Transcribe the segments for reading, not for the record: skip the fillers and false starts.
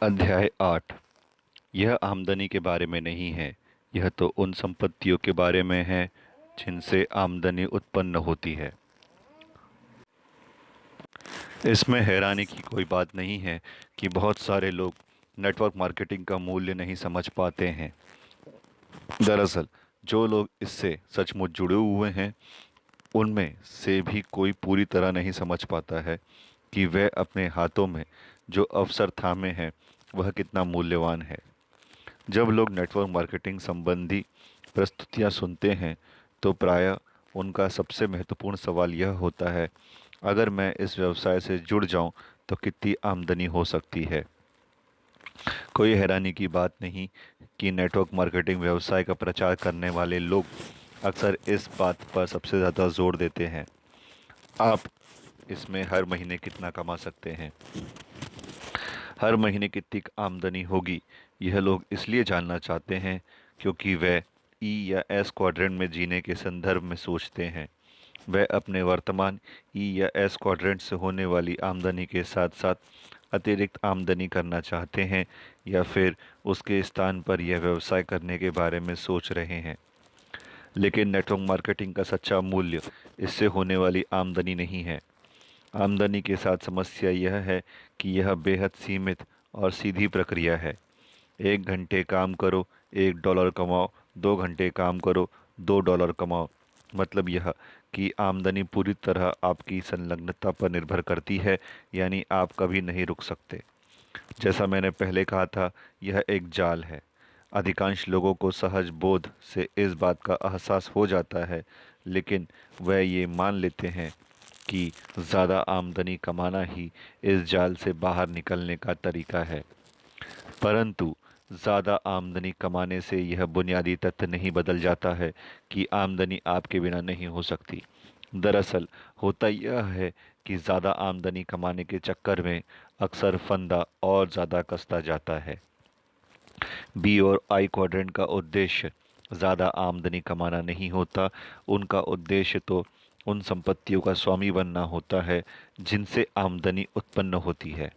अध्याय 8। यह आमदनी के बारे में नहीं है। यह तो उन संपत्तियों के बारे में है जिनसे आमदनी उत्पन्न होती है। इसमें हैरानी की कोई बात नहीं है कि बहुत सारे लोग नेटवर्क मार्केटिंग का मूल्य नहीं समझ पाते हैं। दरअसल जो लोग इससे सचमुच जुड़े हुए हैं उनमें से भी कोई पूरी तरह नहीं समझ पाता है कि वह अपने हाथों में जो अवसर थामे हैं वह कितना मूल्यवान है। जब लोग नेटवर्क मार्केटिंग संबंधी प्रस्तुतियां सुनते हैं तो प्रायः उनका सबसे महत्वपूर्ण सवाल यह होता है, अगर मैं इस व्यवसाय से जुड़ जाऊं तो कितनी आमदनी हो सकती है। कोई हैरानी की बात नहीं कि नेटवर्क मार्केटिंग व्यवसाय का प्रचार करने वाले लोग अक्सर इस बात पर सबसे ज़्यादा जोर देते हैं, आप इसमें हर महीने कितना कमा सकते हैं, हर महीने कितनी आमदनी होगी। यह लोग इसलिए जानना चाहते हैं क्योंकि वह ई या एस क्वाड्रेंट में जीने के संदर्भ में सोचते हैं। वह अपने वर्तमान ई या एस क्वाड्रेंट से होने वाली आमदनी के साथ साथ अतिरिक्त आमदनी करना चाहते हैं या फिर उसके स्थान पर यह व्यवसाय करने के बारे में सोच रहे हैं। लेकिन नेटवर्क मार्केटिंग का सच्चा मूल्य इससे होने वाली आमदनी नहीं है। आमदनी के साथ समस्या यह है कि यह बेहद सीमित और सीधी प्रक्रिया है। 1 घंटे काम करो, $1 कमाओ, 2 घंटे काम करो, $2 कमाओ। मतलब यह कि आमदनी पूरी तरह आपकी संलग्नता पर निर्भर करती है, यानी आप कभी नहीं रुक सकते। जैसा मैंने पहले कहा था, यह एक जाल है। अधिकांश लोगों को सहज बोध से इस बात का एहसास हो जाता है, लेकिन वह ये मान लेते हैं कि ज़्यादा आमदनी कमाना ही इस जाल से बाहर निकलने का तरीका है। परंतु ज़्यादा आमदनी कमाने से यह बुनियादी तथ्य नहीं बदल जाता है कि आमदनी आपके बिना नहीं हो सकती। दरअसल होता यह है कि ज़्यादा आमदनी कमाने के चक्कर में अक्सर फंदा और ज़्यादा कसता जाता है। बी और आई क्वाड्रेंट का उद्देश्य ज़्यादा आमदनी कमाना नहीं होता, उनका उद्देश्य तो उन संपत्तियों का स्वामी बनना होता है जिनसे आमदनी उत्पन्न होती है।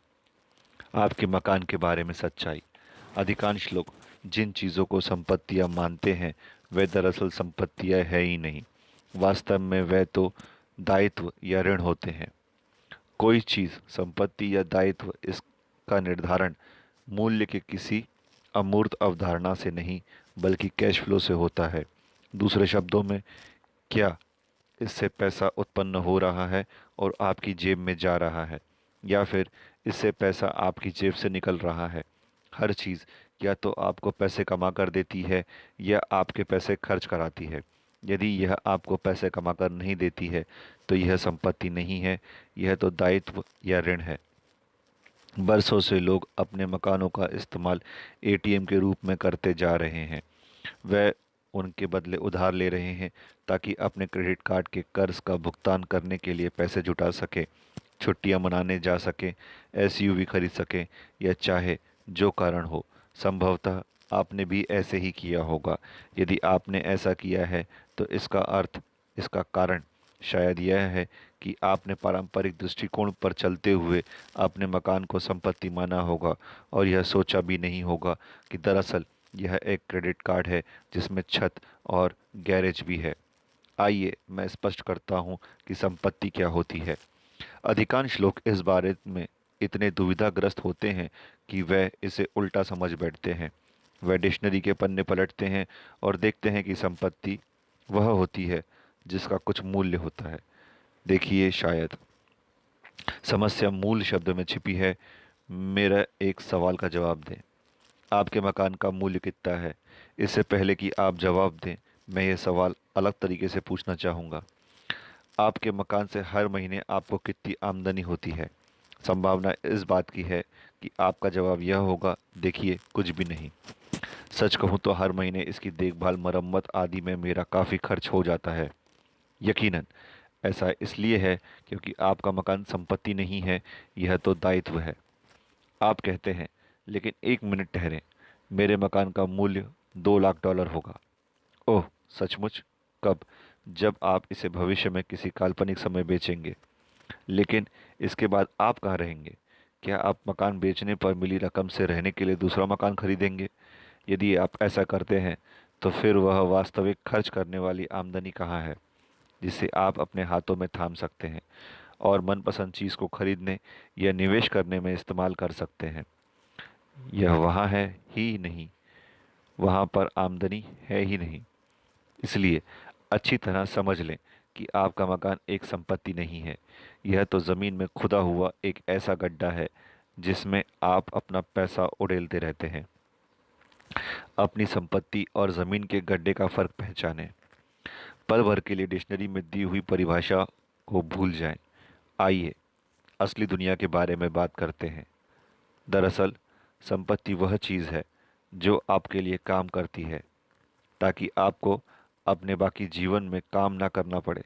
आपके मकान के बारे में सच्चाई। अधिकांश लोग जिन चीज़ों को संपत्तियां मानते हैं वे दरअसल संपत्तियां है ही नहीं। वास्तव में वे तो दायित्व या ऋण होते हैं। कोई चीज़ संपत्ति या दायित्व, इसका निर्धारण मूल्य के किसी अमूर्त अवधारणा से नहीं बल्कि कैश फ्लो से होता है। दूसरे शब्दों में, क्या इससे पैसा उत्पन्न हो रहा है और आपकी जेब में जा रहा है, या फिर इससे पैसा आपकी जेब से निकल रहा है। हर चीज़ या तो आपको पैसे कमा कर देती है या आपके पैसे खर्च कराती है। यदि यह आपको पैसे कमा कर नहीं देती है तो यह संपत्ति नहीं है, यह तो दायित्व या ऋण है। बरसों से लोग अपने मकानों का इस्तेमाल एटीएम के रूप में करते जा रहे हैं। वह उनके बदले उधार ले रहे हैं ताकि अपने क्रेडिट कार्ड के कर्ज का भुगतान करने के लिए पैसे जुटा सकें, छुट्टियां मनाने जा सकें, एसयूवी खरीद सकें, या चाहे जो कारण हो। संभवतः आपने भी ऐसे ही किया होगा। यदि आपने ऐसा किया है तो इसका कारण शायद यह है कि आपने पारंपरिक दृष्टिकोण पर चलते हुए अपने मकान को संपत्ति माना होगा और यह सोचा भी नहीं होगा कि दरअसल यह एक क्रेडिट कार्ड है जिसमें छत और गैरेज भी है। आइए मैं स्पष्ट करता हूँ कि संपत्ति क्या होती है। अधिकांश लोग इस बारे में इतने दुविधाग्रस्त होते हैं कि वह इसे उल्टा समझ बैठते हैं। वह डिक्शनरी के पन्ने पलटते हैं और देखते हैं कि संपत्ति वह होती है जिसका कुछ मूल्य होता है। देखिए, शायद समस्या मूल शब्द में छिपी है। मेरा एक सवाल का जवाब दें, आपके मकान का मूल्य कितना है? इससे पहले कि आप जवाब दें, मैं ये सवाल अलग तरीके से पूछना चाहूँगा। आपके मकान से हर महीने आपको कितनी आमदनी होती है? संभावना इस बात की है कि आपका जवाब यह होगा, देखिए, कुछ भी नहीं। सच कहूँ तो हर महीने इसकी देखभाल, मरम्मत आदि में मेरा काफ़ी खर्च हो जाता है। यकीनन ऐसा इसलिए है क्योंकि आपका मकान संपत्ति नहीं है, यह तो दायित्व है। आप कहते हैं, लेकिन एक मिनट ठहरें, मेरे मकान का मूल्य $2 लाख होगा। ओह, सचमुच? कब? जब आप इसे भविष्य में किसी काल्पनिक समय बेचेंगे। लेकिन इसके बाद आप कहाँ रहेंगे? क्या आप मकान बेचने पर मिली रकम से रहने के लिए दूसरा मकान खरीदेंगे? यदि आप ऐसा करते हैं तो फिर वह वास्तविक खर्च करने वाली आमदनी कहाँ है जिसे आप अपने हाथों में थाम सकते हैं और मनपसंद चीज़ को खरीदने या निवेश करने में इस्तेमाल कर सकते हैं? यह वहाँ है ही नहीं, वहाँ पर आमदनी है ही नहीं। इसलिए अच्छी तरह समझ लें कि आपका मकान एक संपत्ति नहीं है, यह तो ज़मीन में खुदा हुआ एक ऐसा गड्ढा है जिसमें आप अपना पैसा उड़ेलते रहते हैं। अपनी संपत्ति और ज़मीन के गड्ढे का फ़र्क पहचानें। पल भर के लिए डिक्शनरी में दी हुई परिभाषा को भूल जाएं। आइए असली दुनिया के बारे में बात करते हैं। दरअसल संपत्ति वह चीज़ है जो आपके लिए काम करती है ताकि आपको अपने बाकी जीवन में काम ना करना पड़े।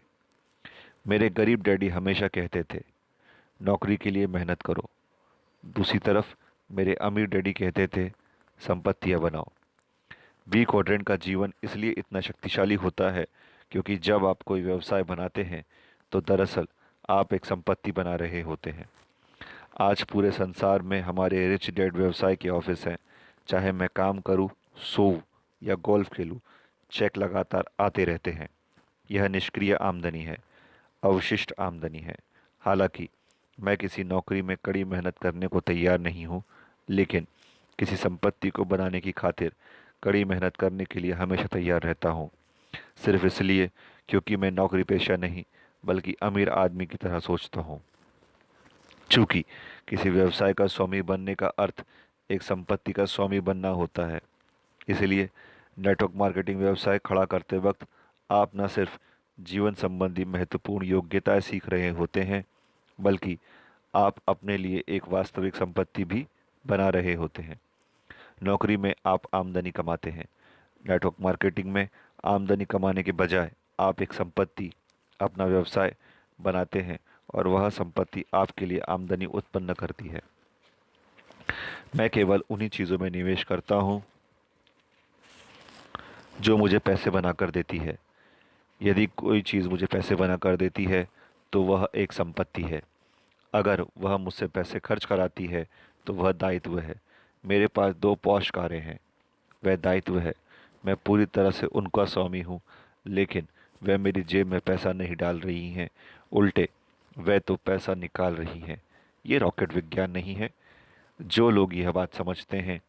मेरे गरीब डैडी हमेशा कहते थे, नौकरी के लिए मेहनत करो। दूसरी तरफ मेरे अमीर डैडी कहते थे, संपत्तियां बनाओ। बी क्वाड्रेंट का जीवन इसलिए इतना शक्तिशाली होता है क्योंकि जब आप कोई व्यवसाय बनाते हैं तो दरअसल आप एक संपत्ति बना रहे होते हैं। आज पूरे संसार में हमारे रिच डैड व्यवसाय के ऑफिस हैं। चाहे मैं काम करूं, सोऊं या गोल्फ खेलूं, चेक लगातार आते रहते हैं। यह निष्क्रिय आमदनी है, अवशिष्ट आमदनी है। हालांकि मैं किसी नौकरी में कड़ी मेहनत करने को तैयार नहीं हूं, लेकिन किसी संपत्ति को बनाने की खातिर कड़ी मेहनत करने के लिए हमेशा तैयार रहता हूं। सिर्फ इसलिए क्योंकि मैं नौकरी पेशा नहीं बल्कि अमीर आदमी की तरह सोचता हूं। चूंकि किसी व्यवसाय का स्वामी बनने का अर्थ एक संपत्ति का स्वामी बनना होता है, इसलिए नेटवर्क मार्केटिंग व्यवसाय खड़ा करते वक्त आप न सिर्फ जीवन संबंधी महत्वपूर्ण योग्यताएं सीख रहे होते हैं, बल्कि आप अपने लिए एक वास्तविक संपत्ति भी बना रहे होते हैं। नौकरी में आप आमदनी कमाते हैं, नेटवर्क मार्केटिंग में आमदनी कमाने के बजाय आप एक संपत्ति, अपना व्यवसाय बनाते हैं और वह संपत्ति आपके लिए आमदनी उत्पन्न करती है। मैं केवल उन्हीं चीज़ों में निवेश करता हूँ जो मुझे पैसे बना कर देती है। यदि कोई चीज़ मुझे पैसे बना कर देती है तो वह एक संपत्ति है। अगर वह मुझसे पैसे खर्च कराती है तो वह दायित्व है। मेरे पास 2 पॉश कारें हैं, वह दायित्व है। मैं पूरी तरह से उनका स्वामी हूँ, लेकिन वह मेरी जेब में पैसा नहीं डाल रही हैं, उल्टे वह तो पैसा निकाल रही हैं। ये रॉकेट विज्ञान नहीं है। जो लोग यह बात समझते हैं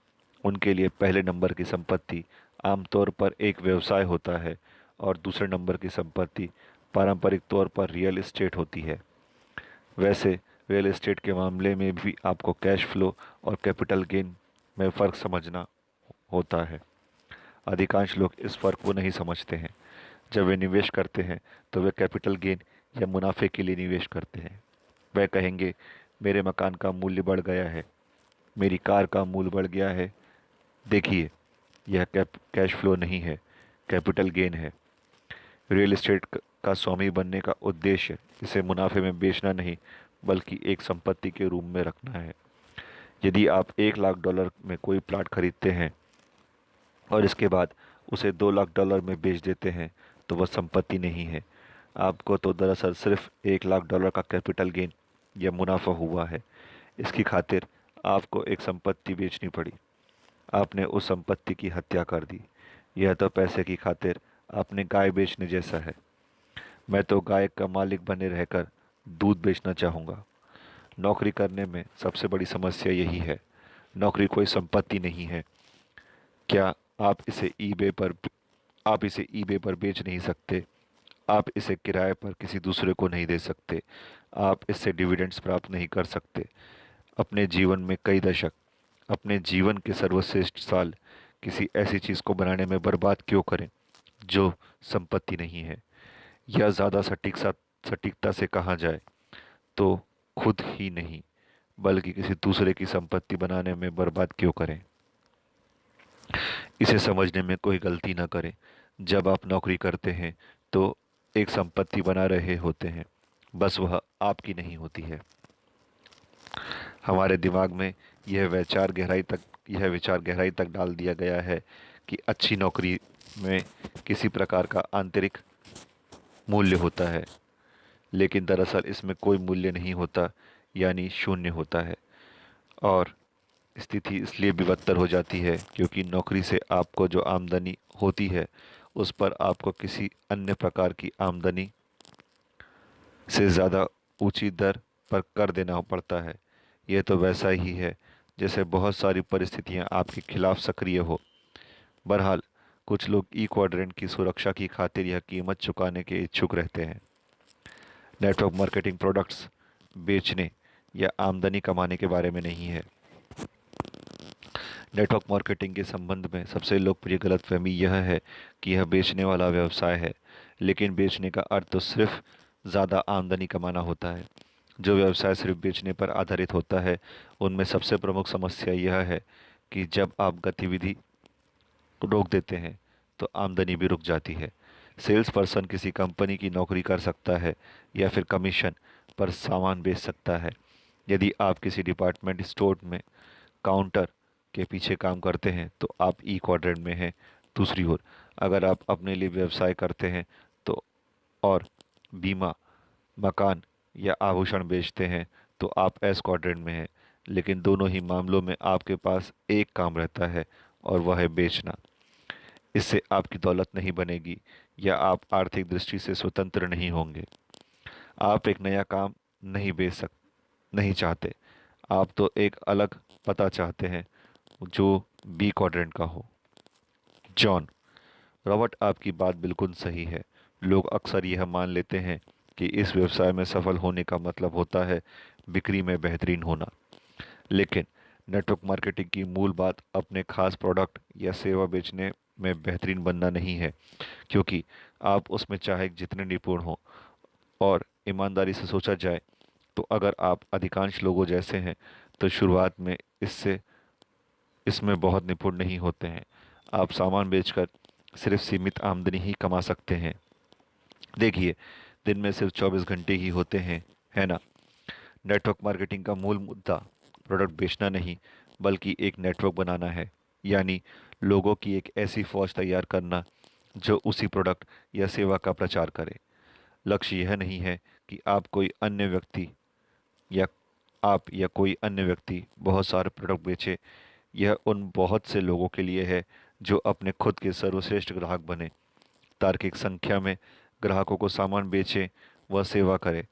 उनके लिए पहले नंबर की संपत्ति आमतौर पर एक व्यवसाय होता है और दूसरे नंबर की संपत्ति पारंपरिक तौर पर रियल एस्टेट होती है। वैसे रियल एस्टेट के मामले में भी आपको कैश फ्लो और कैपिटल गेन में फ़र्क समझना होता है। अधिकांश लोग इस फ़र्क को नहीं समझते हैं। जब वे निवेश करते हैं तो वे कैपिटल गेन या मुनाफे के लिए निवेश करते हैं। वह कहेंगे, मेरे मकान का मूल्य बढ़ गया है, मेरी कार का मूल्य बढ़ गया है। देखिए, यह कैश फ्लो नहीं है, कैपिटल गेन है। रियल एस्टेट का स्वामी बनने का उद्देश्य इसे मुनाफे में बेचना नहीं बल्कि एक संपत्ति के रूप में रखना है। यदि आप $1 लाख में कोई प्लाट खरीदते हैं और इसके बाद उसे $2 लाख में बेच देते हैं तो वह संपत्ति नहीं है। आपको तो दरअसल सिर्फ $1 लाख का कैपिटल गेन या मुनाफा हुआ है। इसकी खातिर आपको एक संपत्ति बेचनी पड़ी। आपने उस संपत्ति की हत्या कर दी। यह तो पैसे की खातिर आपने गाय बेचने जैसा है। मैं तो गाय का मालिक बने रहकर दूध बेचना चाहूँगा। नौकरी करने में सबसे बड़ी समस्या यही है। नौकरी कोई संपत्ति नहीं है। क्या आप इसे ईबे पर बेच नहीं सकते। आप इसे किराए पर किसी दूसरे को नहीं दे सकते। आप इससे डिविडेंड्स प्राप्त नहीं कर सकते। अपने जीवन में कई दशक, अपने जीवन के सर्वश्रेष्ठ साल किसी ऐसी चीज़ को बनाने में बर्बाद क्यों करें जो संपत्ति नहीं है। या ज़्यादा सटीकता से कहा जाए तो खुद ही नहीं बल्कि किसी दूसरे की संपत्ति बनाने में बर्बाद क्यों करें। इसे समझने में कोई गलती ना करें। जब आप नौकरी करते हैं तो एक संपत्ति बना रहे होते हैं, बस वह आपकी नहीं होती है। हमारे दिमाग में यह विचार गहराई तक डाल दिया गया है कि अच्छी नौकरी में किसी प्रकार का आंतरिक मूल्य होता है, लेकिन दरअसल इसमें कोई मूल्य नहीं होता, यानी शून्य होता है। और स्थिति इसलिए भी बदतर हो जाती है क्योंकि नौकरी से आपको जो आमदनी होती है उस पर आपको किसी अन्य प्रकार की आमदनी से ज़्यादा ऊंची दर पर कर देना पड़ता है। यह तो वैसा ही है जैसे बहुत सारी परिस्थितियां आपके खिलाफ सक्रिय हो। बहरहाल, कुछ लोग ई क्वाड्रेंट की सुरक्षा की खातिर यह कीमत चुकाने के इच्छुक रहते हैं। नेटवर्क मार्केटिंग प्रोडक्ट्स बेचने या आमदनी कमाने के बारे में नहीं है। नेटवर्क मार्केटिंग के संबंध में सबसे लोकप्रिय गलतफहमी यह है कि यह बेचने वाला व्यवसाय है, लेकिन बेचने का अर्थ तो सिर्फ ज़्यादा आमदनी कमाना होता है। जो व्यवसाय सिर्फ बेचने पर आधारित होता है, उनमें सबसे प्रमुख समस्या यह है कि जब आप गतिविधि रोक देते हैं, तो आमदनी भी रुक जाती है। सेल्स पर्सन किसी कंपनी की नौकरी कर सकता है या फिर कमीशन पर सामान बेच सकता है। यदि आप किसी डिपार्टमेंट स्टोर में काउंटर के पीछे काम करते हैं तो आप ई क्वाड्रेंट में हैं। दूसरी ओर, अगर आप अपने लिए व्यवसाय करते हैं तो और बीमा, मकान या आभूषण बेचते हैं तो आप एस क्वाड्रेंट में हैं। लेकिन दोनों ही मामलों में आपके पास एक काम रहता है और वह है बेचना। इससे आपकी दौलत नहीं बनेगी या आप आर्थिक दृष्टि से स्वतंत्र नहीं होंगे। आप एक नया काम नहीं चाहते। आप तो एक अलग पता चाहते हैं जो बी क्वाड्रेंट का हो। जॉन रॉबर्ट, आपकी बात बिल्कुल सही है। लोग अक्सर यह मान लेते हैं कि इस व्यवसाय में सफल होने का मतलब होता है बिक्री में बेहतरीन होना। लेकिन नेटवर्क मार्केटिंग की मूल बात अपने खास प्रोडक्ट या सेवा बेचने में बेहतरीन बनना नहीं है, क्योंकि आप उसमें चाहे जितने निपुण हो और ईमानदारी से सोचा जाए तो अगर आप अधिकांश लोगों जैसे हैं तो शुरुआत में इसमें बहुत निपुण नहीं होते हैं। आप सामान बेचकर सिर्फ सीमित आमदनी ही कमा सकते हैं। देखिए, दिन में सिर्फ 24 घंटे ही होते हैं, है ना? नेटवर्क मार्केटिंग का मूल मुद्दा प्रोडक्ट बेचना नहीं, बल्कि एक नेटवर्क बनाना है। यानी लोगों की एक ऐसी फौज तैयार करना जो उसी प्रोडक्ट या सेवा का प्रचार करे। लक्ष्य यह नहीं है कि या आप या कोई अन्य व्यक्ति बहुत सारे प्रोडक्ट बेचे। यह उन बहुत से लोगों के लिए है जो अपने खुद के सर्वश्रेष्ठ ग्राहक बने, तार्किक संख्या में ग्राहकों को सामान बेचें व सेवा करें,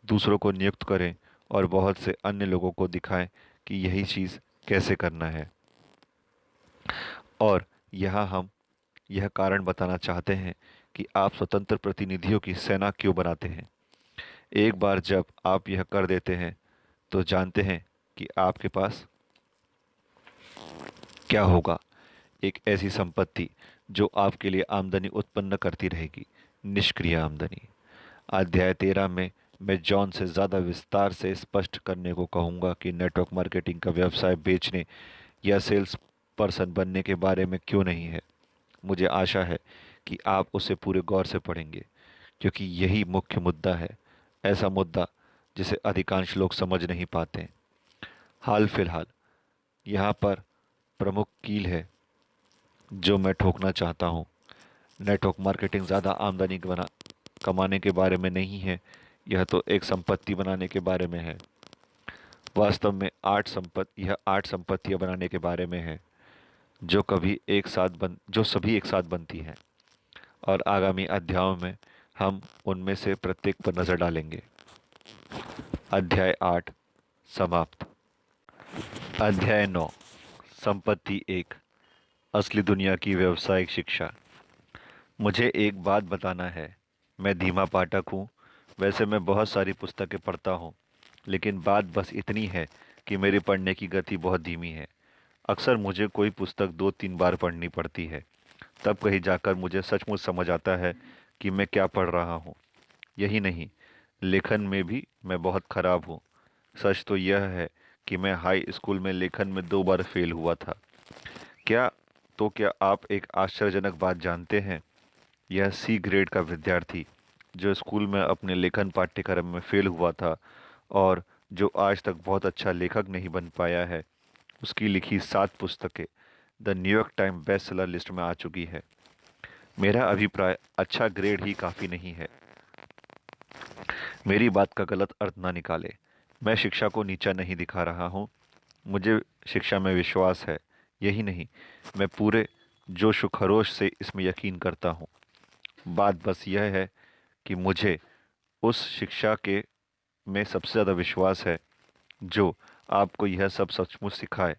दूसरों को नियुक्त करें और बहुत से अन्य लोगों को दिखाएं कि यही चीज़ कैसे करना है। और यहाँ हम यह कारण बताना चाहते हैं कि आप स्वतंत्र प्रतिनिधियों की सेना क्यों बनाते हैं। एक बार जब आप यह कर देते हैं तो जानते हैं कि आपके पास क्या होगा। एक ऐसी संपत्ति जो आपके लिए आमदनी उत्पन्न करती रहेगी, निष्क्रिय आमदनी। अध्याय 13 में मैं जॉन से ज़्यादा विस्तार से स्पष्ट करने को कहूँगा कि नेटवर्क मार्केटिंग का व्यवसाय बेचने या सेल्स पर्सन बनने के बारे में क्यों नहीं है। मुझे आशा है कि आप उसे पूरे गौर से पढ़ेंगे, क्योंकि यही मुख्य मुद्दा है, ऐसा मुद्दा जिसे अधिकांश लोग समझ नहीं पाते। हाल फिलहाल यहाँ पर प्रमुख कील है जो मैं ठोकना चाहता हूँ। नेटवर्क मार्केटिंग ज़्यादा आमदनी कमाने के बारे में नहीं है, यह तो एक संपत्ति बनाने के बारे में है। वास्तव में यह 8 संपत्तियाँ बनाने के बारे में है जो सभी एक साथ बनती हैं। और आगामी अध्यायों में हम उनमें से प्रत्येक पर नज़र डालेंगे। अध्याय 8 समाप्त। अध्याय 9 संपत्ति 1 असली दुनिया की व्यावसायिक शिक्षा। मुझे एक बात बताना है, मैं धीमा पाठक हूँ। वैसे मैं बहुत सारी पुस्तकें पढ़ता हूँ, लेकिन बात बस इतनी है कि मेरी पढ़ने की गति बहुत धीमी है। अक्सर मुझे कोई पुस्तक 2-3 बार पढ़नी पड़ती है, तब कहीं जाकर मुझे सचमुच समझ आता है कि मैं क्या पढ़ रहा हूँ। यही नहीं, लेखन में भी मैं बहुत खराब हूँ। सच तो यह है कि मैं हाई स्कूल में लेखन में 2 बार फेल हुआ था। क्या क्या आप एक आश्चर्यजनक बात जानते हैं? यह सी ग्रेड का विद्यार्थी जो स्कूल में अपने लेखन पाठ्यक्रम में फेल हुआ था और जो आज तक बहुत अच्छा लेखक नहीं बन पाया है, उसकी लिखी 7 पुस्तकें the New York time best seller list में आ चुकी है। मेरा अभिप्राय अच्छा ग्रेड ही काफ़ी नहीं है। मेरी बात का गलत अर्थ ना निकाले। मैं शिक्षा को नीचा नहीं दिखा रहा हूँ। मुझे शिक्षा में विश्वास है। यही नहीं, मैं पूरे जोश व खरोश से इसमें यकीन करता हूँ। बात बस यह है कि मुझे उस शिक्षा के में सबसे ज़्यादा विश्वास है जो आपको यह सब सचमुच सिखाए,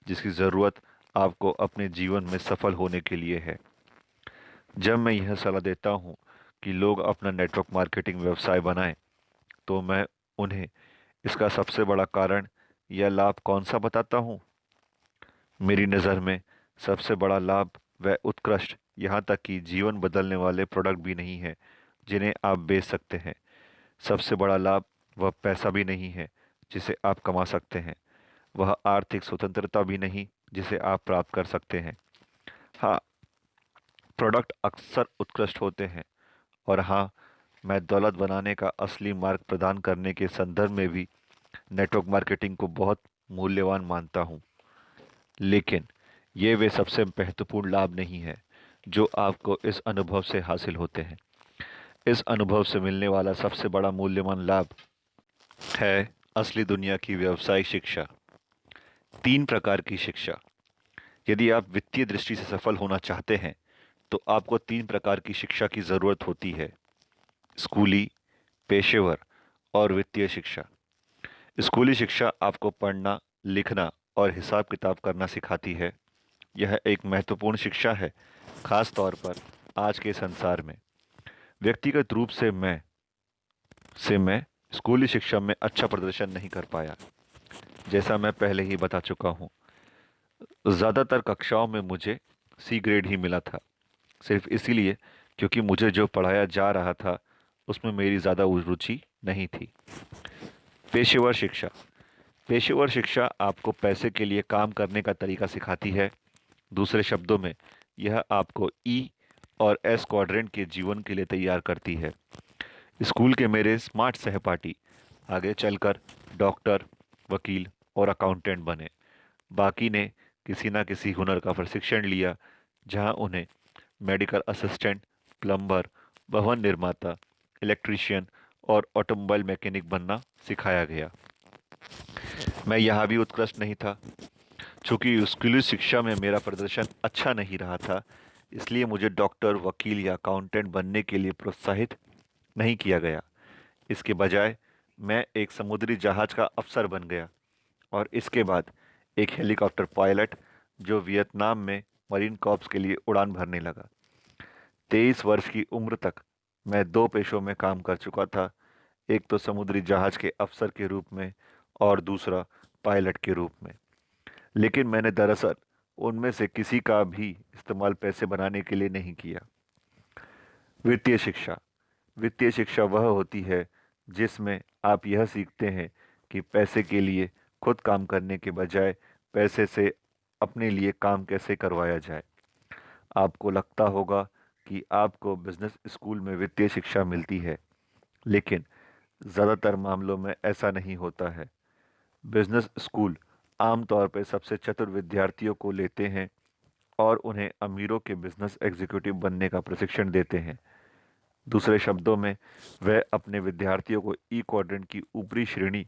जिसकी ज़रूरत आपको अपने जीवन में सफल होने के लिए है। जब मैं यह सलाह देता हूँ कि लोग अपना नेटवर्क मार्केटिंग व्यवसाय बनाएं, तो मैं उन्हें इसका सबसे बड़ा कारण या लाभ कौन सा बताता हूँ? मेरी नज़र में सबसे बड़ा लाभ व उत्कृष्ट, यहाँ तक कि जीवन बदलने वाले प्रोडक्ट भी नहीं है जिन्हें आप बेच सकते हैं। सबसे बड़ा लाभ वह पैसा भी नहीं है जिसे आप कमा सकते हैं। वह आर्थिक स्वतंत्रता भी नहीं जिसे आप प्राप्त कर सकते हैं। हाँ, प्रोडक्ट अक्सर उत्कृष्ट होते हैं, और हाँ, मैं दौलत बनाने का असली मार्ग प्रदान करने के संदर्भ में भी नेटवर्क मार्केटिंग को बहुत मूल्यवान मानता हूँ। लेकिन ये वे सबसे महत्वपूर्ण लाभ नहीं है जो आपको इस अनुभव से हासिल होते हैं। इस अनुभव से मिलने वाला सबसे बड़ा मूल्यवान लाभ है असली दुनिया की व्यावसायिक शिक्षा। 3 प्रकार की शिक्षा। यदि आप वित्तीय दृष्टि से सफल होना चाहते हैं, तो आपको 3 प्रकार की शिक्षा की ज़रूरत होती है: स्कूली, पेशेवर और वित्तीय शिक्षा। स्कूली शिक्षा आपको पढ़ना, लिखना और हिसाब किताब करना सिखाती है। यह एक महत्वपूर्ण शिक्षा है, खास तौर पर आज के संसार में। व्यक्तिगत रूप से मैं स्कूली शिक्षा में अच्छा प्रदर्शन नहीं कर पाया, जैसा मैं पहले ही बता चुका हूँ। ज़्यादातर कक्षाओं में मुझे सी ग्रेड ही मिला था, सिर्फ इसीलिए क्योंकि मुझे जो पढ़ाया जा रहा था उसमें मेरी ज़्यादा रुचि नहीं थी। पेशेवर शिक्षा। पेशेवर शिक्षा आपको पैसे के लिए काम करने का तरीका सिखाती है। दूसरे शब्दों में, यह आपको ई और एस क्वाड्रेंट के जीवन के लिए तैयार करती है। स्कूल के मेरे स्मार्ट सहपाठी आगे चलकर डॉक्टर, वकील और अकाउंटेंट बने। बाकी ने किसी न किसी हुनर का प्रशिक्षण लिया, जहां उन्हें मेडिकल असिस्टेंट, प्लम्बर, भवन निर्माता, इलेक्ट्रीशियन और ऑटोमोबाइल मैकेनिक बनना सिखाया गया। मैं यहाँ भी उत्कृष्ट नहीं था। चूंकि स्कूली शिक्षा में मेरा प्रदर्शन अच्छा नहीं रहा था, इसलिए मुझे डॉक्टर, वकील या अकाउंटेंट बनने के लिए प्रोत्साहित नहीं किया गया। इसके बजाय मैं एक समुद्री जहाज का अफसर बन गया, और इसके बाद एक हेलीकॉप्टर पायलट जो वियतनाम में मरीन कॉर्प्स के लिए उड़ान भरने लगा। 23 वर्ष की उम्र तक मैं 2 पेशों में काम कर चुका था, एक तो समुद्री जहाज के अफसर के रूप में और दूसरा पायलट के रूप में। लेकिन मैंने दरअसल उनमें से किसी का भी इस्तेमाल पैसे बनाने के लिए नहीं किया। वित्तीय शिक्षा। वित्तीय शिक्षा वह होती है जिसमें आप यह सीखते हैं कि पैसे के लिए खुद काम करने के बजाय पैसे से अपने लिए काम कैसे करवाया जाए। आपको लगता होगा कि आपको बिजनेस स्कूल में वित्तीय शिक्षा मिलती है, लेकिन ज़्यादातर मामलों में ऐसा नहीं होता है। बिजनेस स्कूल आमतौर पर सबसे चतुर विद्यार्थियों को लेते हैं और उन्हें अमीरों के बिजनेस एग्जीक्यूटिव बनने का प्रशिक्षण देते हैं। दूसरे शब्दों में, वह अपने विद्यार्थियों को ई क्वाड्रेंट की ऊपरी श्रेणी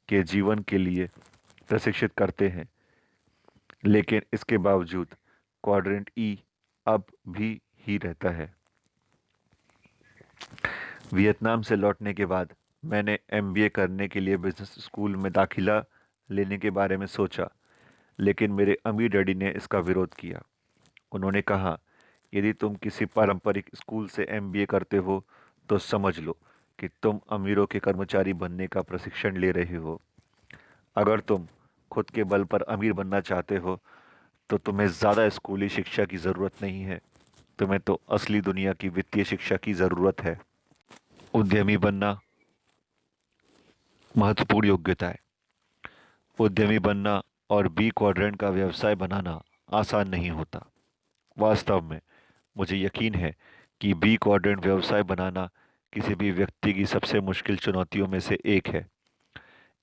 के जीवन के लिए प्रशिक्षित करते हैं। लेकिन इसके बावजूद क्वाड्रेंट ई अब भी ही रहता है। वियतनाम से लौटने के बाद मैंने एमबीए करने के लिए बिजनेस स्कूल में दाखिला लेने के बारे में सोचा, लेकिन मेरे अमीर डैडी ने इसका विरोध किया। उन्होंने कहा, यदि तुम किसी पारंपरिक स्कूल से एमबीए करते हो तो समझ लो कि तुम अमीरों के कर्मचारी बनने का प्रशिक्षण ले रहे हो। अगर तुम खुद के बल पर अमीर बनना चाहते हो तो तुम्हें ज़्यादा स्कूली शिक्षा की ज़रूरत नहीं है, तुम्हें तो असली दुनिया की वित्तीय शिक्षा की ज़रूरत है। उद्यमी बनना महत्वपूर्ण योग्यताएं। उद्यमी बनना और बी क्वाड्रेंट का व्यवसाय बनाना आसान नहीं होता। वास्तव में मुझे यकीन है कि बी क्वाड्रेंट व्यवसाय बनाना किसी भी व्यक्ति की सबसे मुश्किल चुनौतियों में से एक है।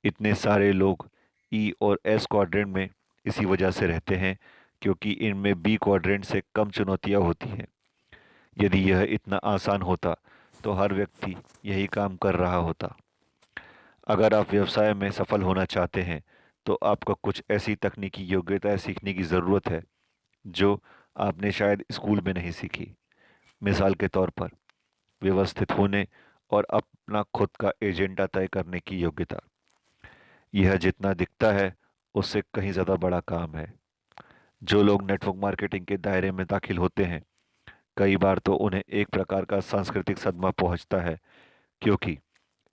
इतने सारे लोग ई और एस क्वाड्रेंट में इसी वजह से रहते हैं क्योंकि इनमें बी क्वाड्रेंट से कम चुनौतियां होती हैं। यदि यह इतना आसान होता तो हर व्यक्ति यही काम कर रहा होता। अगर आप व्यवसाय में सफल होना चाहते हैं तो आपको कुछ ऐसी तकनीकी योग्यताएं सीखने की ज़रूरत है जो आपने शायद स्कूल में नहीं सीखी। मिसाल के तौर पर व्यवस्थित होने और अपना खुद का एजेंडा तय करने की योग्यता। यह जितना दिखता है उससे कहीं ज़्यादा बड़ा काम है। जो लोग नेटवर्क मार्केटिंग के दायरे में दाखिल होते हैं, कई बार तो उन्हें एक प्रकार का सांस्कृतिक सदमा पहुंचता है, क्योंकि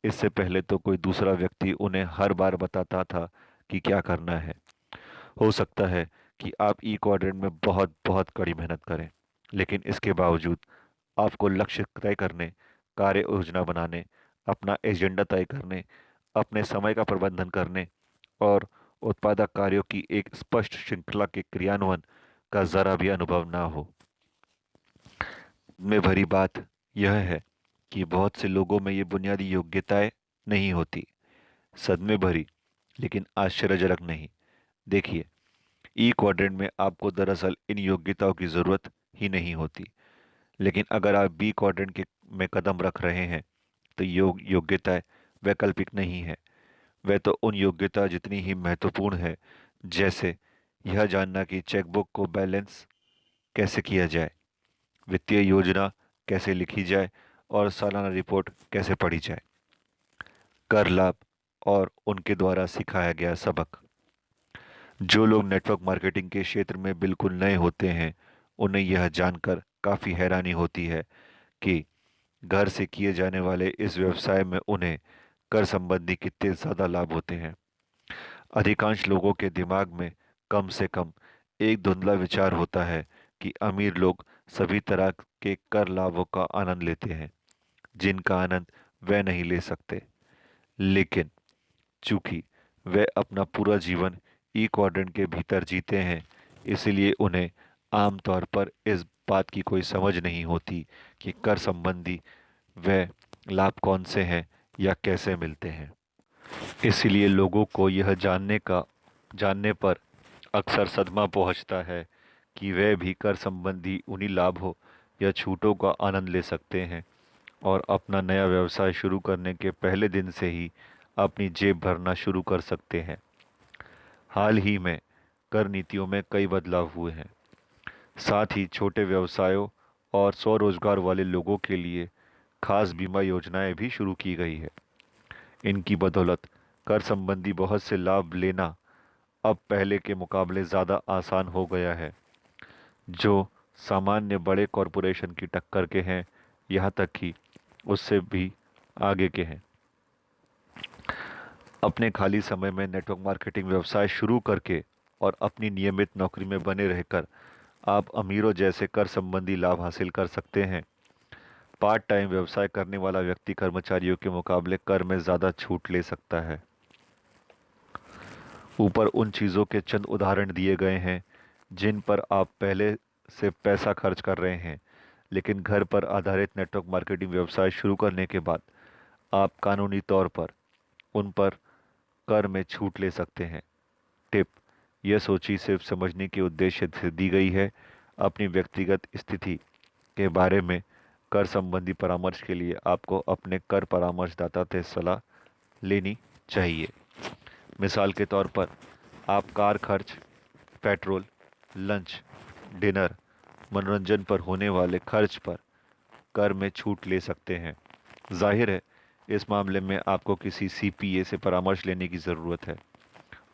इससे पहले तो कोई दूसरा व्यक्ति उन्हें हर बार बताता था कि क्या करना है। हो सकता है कि आप ई क्वाड्रेंट में बहुत बहुत कड़ी मेहनत करें, लेकिन इसके बावजूद आपको लक्ष्य तय करने, कार्य योजना बनाने, अपना एजेंडा तय करने, अपने समय का प्रबंधन करने और उत्पादक कार्यों की एक स्पष्ट श्रृंखला के क्रियान्वयन का जरा भी अनुभव ना हो। में भरी बात यह है कि बहुत से लोगों में ये बुनियादी योग्यताएं नहीं होती। सदमे भरी लेकिन आश्चर्यजनक नहीं। देखिए, ई क्वाड्रेंट में आपको दरअसल इन योग्यताओं की ज़रूरत ही नहीं होती, लेकिन अगर आप बी क्वाड्रेंट के में कदम रख रहे हैं तो योग्यताएं वैकल्पिक नहीं है। वह तो उन योग्यता जितनी ही महत्वपूर्ण है, जैसे यह जानना कि चेकबुक को बैलेंस कैसे किया जाए, वित्तीय योजना कैसे लिखी जाए और सालाना रिपोर्ट कैसे पढ़ी जाए, कर लाभ और उनके द्वारा सिखाया गया सबक। जो लोग नेटवर्क मार्केटिंग के क्षेत्र में बिल्कुल नए होते हैं, उन्हें यह जानकर काफ़ी हैरानी होती है कि घर से किए जाने वाले इस व्यवसाय में उन्हें कर संबंधी कितने ज़्यादा लाभ होते हैं। अधिकांश लोगों के दिमाग में कम से कम एक धुंधला विचार होता है कि अमीर लोग सभी तरह के कर लाभों का आनंद लेते हैं, जिनका आनंद वे नहीं ले सकते। लेकिन चूंकि वे अपना पूरा जीवन ई क्वाड्रेंट के भीतर जीते हैं, इसलिए उन्हें आमतौर पर इस बात की कोई समझ नहीं होती कि कर संबंधी वे लाभ कौन से हैं या कैसे मिलते हैं। इसलिए लोगों को यह जानने पर अक्सर सदमा पहुंचता है कि वे भी कर संबंधी उन्हीं लाभों या छूटों का आनंद ले सकते हैं और अपना नया व्यवसाय शुरू करने के पहले दिन से ही अपनी जेब भरना शुरू कर सकते हैं। हाल ही में कर नीतियों में कई बदलाव हुए हैं। साथ ही छोटे व्यवसायों और स्वरोजगार वाले लोगों के लिए खास बीमा योजनाएं भी शुरू की गई है। इनकी बदौलत कर संबंधी बहुत से लाभ लेना अब पहले के मुकाबले ज़्यादा आसान हो गया है, जो सामान्य बड़े कॉरपोरेशन की टक्कर के हैं, यहाँ तक कि उससे भी आगे के हैं। अपने खाली समय में नेटवर्क मार्केटिंग व्यवसाय शुरू करके और अपनी नियमित नौकरी में बने रहकर आप अमीरों जैसे कर संबंधी लाभ हासिल कर सकते हैं। पार्ट टाइम व्यवसाय करने वाला व्यक्ति कर्मचारियों के मुकाबले कर में ज़्यादा छूट ले सकता है। ऊपर उन चीज़ों के चंद उदाहरण दिए गए हैं जिन पर आप पहले से पैसा खर्च कर रहे हैं, लेकिन घर पर आधारित नेटवर्क मार्केटिंग व्यवसाय शुरू करने के बाद आप कानूनी तौर पर उन पर कर में छूट ले सकते हैं। टिप: यह सूची सिर्फ समझने के उद्देश्य से दी गई है। अपनी व्यक्तिगत स्थिति के बारे में कर संबंधी परामर्श के लिए आपको अपने कर परामर्शदाता से सलाह लेनी चाहिए। मिसाल के तौर पर आप कार खर्च, पेट्रोल, लंच, डिनर, मनोरंजन पर होने वाले खर्च पर कर में छूट ले सकते हैं। जाहिर है, इस मामले में आपको किसी सीपीए से परामर्श लेने की ज़रूरत है,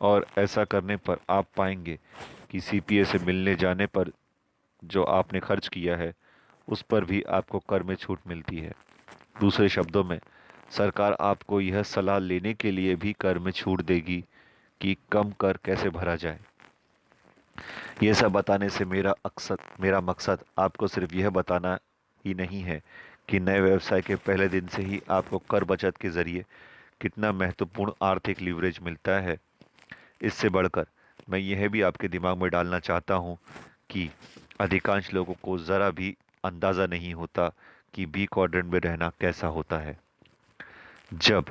और ऐसा करने पर आप पाएंगे कि सीपीए से मिलने जाने पर जो आपने खर्च किया है उस पर भी आपको कर में छूट मिलती है। दूसरे शब्दों में, सरकार आपको यह सलाह लेने के लिए भी कर में छूट देगी कि कम कर कैसे भरा जाए। ये सब बताने से मेरा मकसद आपको सिर्फ यह बताना ही नहीं है कि नए व्यवसाय के पहले दिन से ही आपको कर बचत के ज़रिए कितना महत्वपूर्ण आर्थिक लीवरेज मिलता है। इससे बढ़कर मैं यह भी आपके दिमाग में डालना चाहता हूँ कि अधिकांश लोगों को ज़रा भी अंदाज़ा नहीं होता कि बी क्वाड्रेंट में रहना कैसा होता है। जब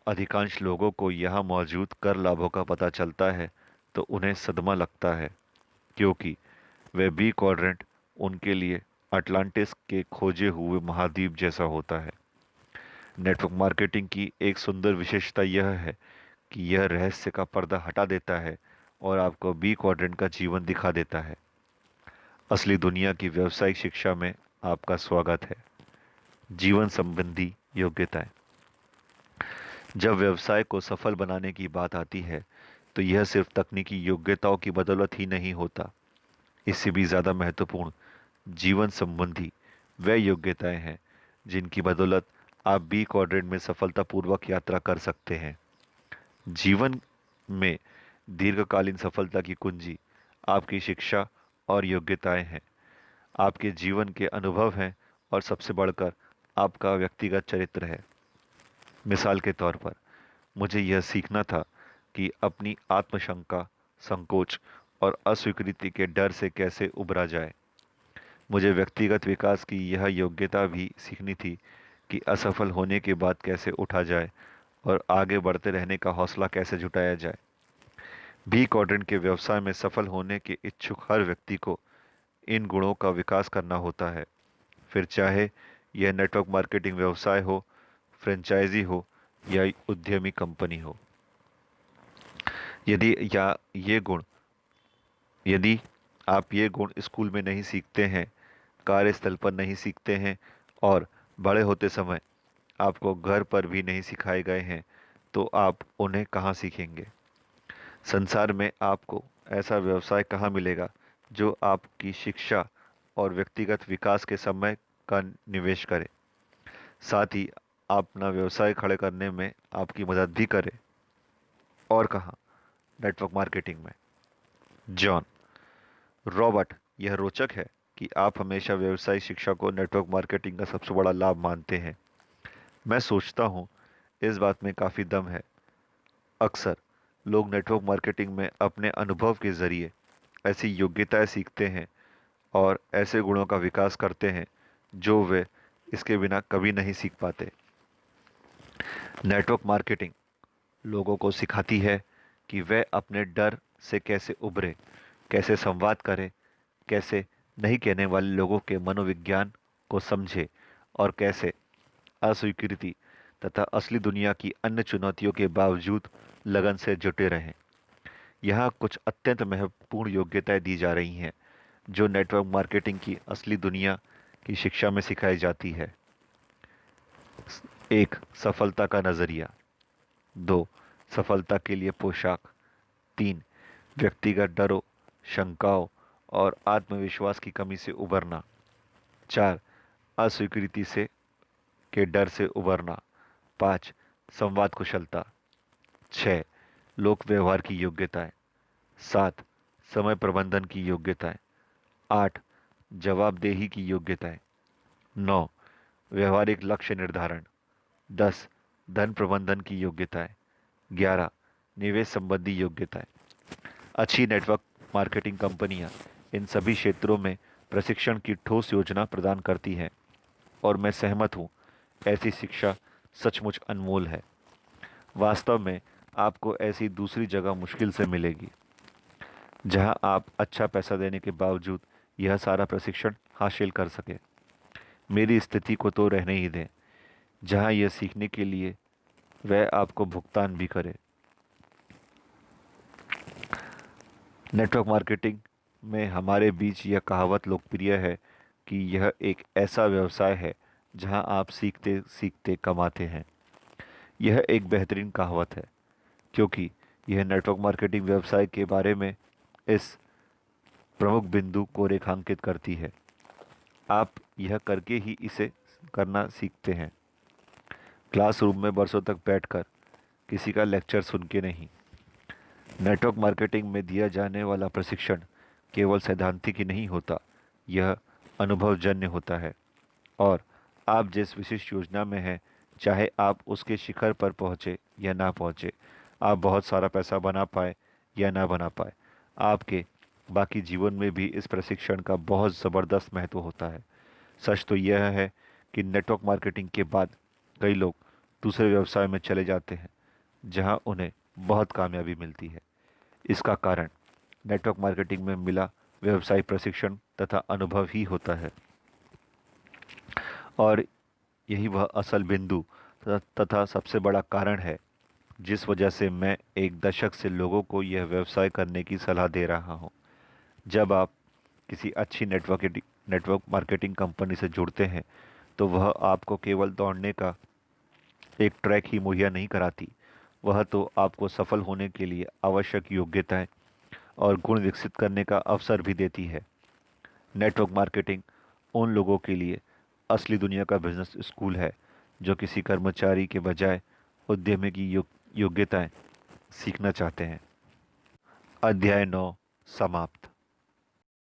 अधिकांश लोगों को यहाँ मौजूद कर लाभों का पता चलता है तो उन्हें सदमा लगता है, क्योंकि वह बी क्वाड्रेंट उनके लिए अटलांटिस के खोजे हुए महाद्वीप जैसा होता है। नेटवर्क मार्केटिंग की एक सुंदर विशेषता यह है कि यह रहस्य का पर्दा हटा देता है और आपको बी क्वाड्रेंट का जीवन दिखा देता है। असली दुनिया की व्यावसायिक शिक्षा में आपका स्वागत है। जीवन संबंधी योग्यताएं। जब व्यवसाय को सफल बनाने की बात आती है तो यह सिर्फ तकनीकी योग्यताओं की बदौलत ही नहीं होता। इससे भी ज़्यादा महत्वपूर्ण जीवन संबंधी वह योग्यताएं हैं जिनकी बदौलत आप बी क्वाड्रेंट में सफलतापूर्वक यात्रा कर सकते हैं। जीवन में दीर्घकालीन सफलता की कुंजी आपकी शिक्षा और योग्यताएं हैं, आपके जीवन के अनुभव हैं और सबसे बढ़कर आपका व्यक्तिगत चरित्र है। मिसाल के तौर पर मुझे यह सीखना था कि अपनी आत्मशंका, संकोच और अस्वीकृति के डर से कैसे उबरा जाए। मुझे व्यक्तिगत विकास की यह योग्यता भी सीखनी थी कि असफल होने के बाद कैसे उठा जाए और आगे बढ़ते रहने का हौसला कैसे जुटाया जाए। बी क्वाड्रेंट के व्यवसाय में सफल होने के इच्छुक हर व्यक्ति को इन गुणों का विकास करना होता है, फिर चाहे यह नेटवर्क मार्केटिंग व्यवसाय हो, फ्रेंचाइजी हो या उद्यमी कंपनी हो। यदि या ये गुण यदि आप ये गुण स्कूल में नहीं सीखते हैं, कार्यस्थल पर नहीं सीखते हैं और बड़े होते समय आपको घर पर भी नहीं सिखाए गए हैं, तो आप उन्हें कहाँ सीखेंगे? संसार में आपको ऐसा व्यवसाय कहाँ मिलेगा जो आपकी शिक्षा और व्यक्तिगत विकास के समय का निवेश करे, साथ ही अपना व्यवसाय खड़े करने में आपकी मदद भी करे? और कहाँ? नेटवर्क मार्केटिंग में। जॉन रॉबर्ट, यह रोचक है कि आप हमेशा व्यवसायिक शिक्षा को नेटवर्क मार्केटिंग का सबसे बड़ा लाभ मानते हैं। मैं सोचता हूँ इस बात में काफ़ी दम है। अक्सर लोग नेटवर्क मार्केटिंग में अपने अनुभव के ज़रिए ऐसी योग्यताएं सीखते हैं और ऐसे गुणों का विकास करते हैं जो वे इसके बिना कभी नहीं सीख पाते। नेटवर्क मार्केटिंग लोगों को सिखाती है कि वे अपने डर से कैसे उभरे, कैसे संवाद करें, कैसे नहीं कहने वाले लोगों के मनोविज्ञान को समझे और कैसे अस्वीकृति तथा असली दुनिया की अन्य चुनौतियों के बावजूद लगन से जुटे रहें। यहाँ कुछ अत्यंत महत्वपूर्ण योग्यताएं दी जा रही हैं जो नेटवर्क मार्केटिंग की असली दुनिया की शिक्षा में सिखाई जाती है। 1. सफलता का नज़रिया। 2. सफलता के लिए पोशाक। 3. व्यक्तिगत डरों, शंकाओं और आत्मविश्वास की कमी से उबरना। 4. अस्वीकृति से के डर से उबरना। 5. संवाद कुशलता। 6. लोक व्यवहार की योग्यताएं। 7. समय प्रबंधन की योग्यताएं। 8. जवाबदेही की योग्यताएं। 9. व्यवहारिक लक्ष्य निर्धारण। 10. धन प्रबंधन की योग्यताएं। 11. निवेश संबंधी योग्यताएं। अच्छी नेटवर्क मार्केटिंग कंपनियां इन सभी क्षेत्रों में प्रशिक्षण की ठोस योजना प्रदान करती हैं और मैं सहमत हूं, ऐसी शिक्षा सचमुच अनमोल है। वास्तव में आपको ऐसी दूसरी जगह मुश्किल से मिलेगी जहां आप अच्छा पैसा देने के बावजूद यह सारा प्रशिक्षण हासिल कर सके। मेरी स्थिति को तो रहने ही दें जहां यह सीखने के लिए वह आपको भुगतान भी करे। नेटवर्क मार्केटिंग में हमारे बीच यह कहावत लोकप्रिय है कि यह एक ऐसा व्यवसाय है जहां आप सीखते सीखते कमाते हैं। यह एक बेहतरीन कहावत है क्योंकि यह नेटवर्क मार्केटिंग व्यवसाय के बारे में इस प्रमुख बिंदु को रेखांकित करती है। आप यह करके ही इसे करना सीखते हैं, क्लासरूम में बरसों तक बैठकर किसी का लेक्चर सुन के नहीं। नेटवर्क मार्केटिंग में दिया जाने वाला प्रशिक्षण केवल सैद्धांतिक ही नहीं होता, यह अनुभवजन्य होता है और आप जिस विशिष्ट योजना में हैं, चाहे आप उसके शिखर पर पहुँचे या ना पहुँचे, आप बहुत सारा पैसा बना पाए या ना बना पाए, आपके बाकी जीवन में भी इस प्रशिक्षण का बहुत ज़बरदस्त महत्व होता है। सच तो यह है कि नेटवर्क मार्केटिंग के बाद कई लोग दूसरे व्यवसाय में चले जाते हैं जहां उन्हें बहुत कामयाबी मिलती है। इसका कारण नेटवर्क मार्केटिंग में मिला व्यवसायिक प्रशिक्षण तथा अनुभव ही होता है और यही वह असल बिंदु तथा सबसे बड़ा कारण है जिस वजह से मैं एक दशक से लोगों को यह व्यवसाय करने की सलाह दे रहा हूँ। जब आप किसी अच्छी नेटवर्क मार्केटिंग कंपनी से जुड़ते हैं तो वह आपको केवल दौड़ने का एक ट्रैक ही मुहैया नहीं कराती, वह तो आपको सफल होने के लिए आवश्यक योग्यताएं और गुण विकसित करने का अवसर भी देती है। नेटवर्क मार्केटिंग उन लोगों के लिए असली दुनिया का बिजनेस स्कूल है जो किसी कर्मचारी के बजाय उद्यमी की योग्यताएं सीखना चाहते हैं। अध्याय 9 समाप्त।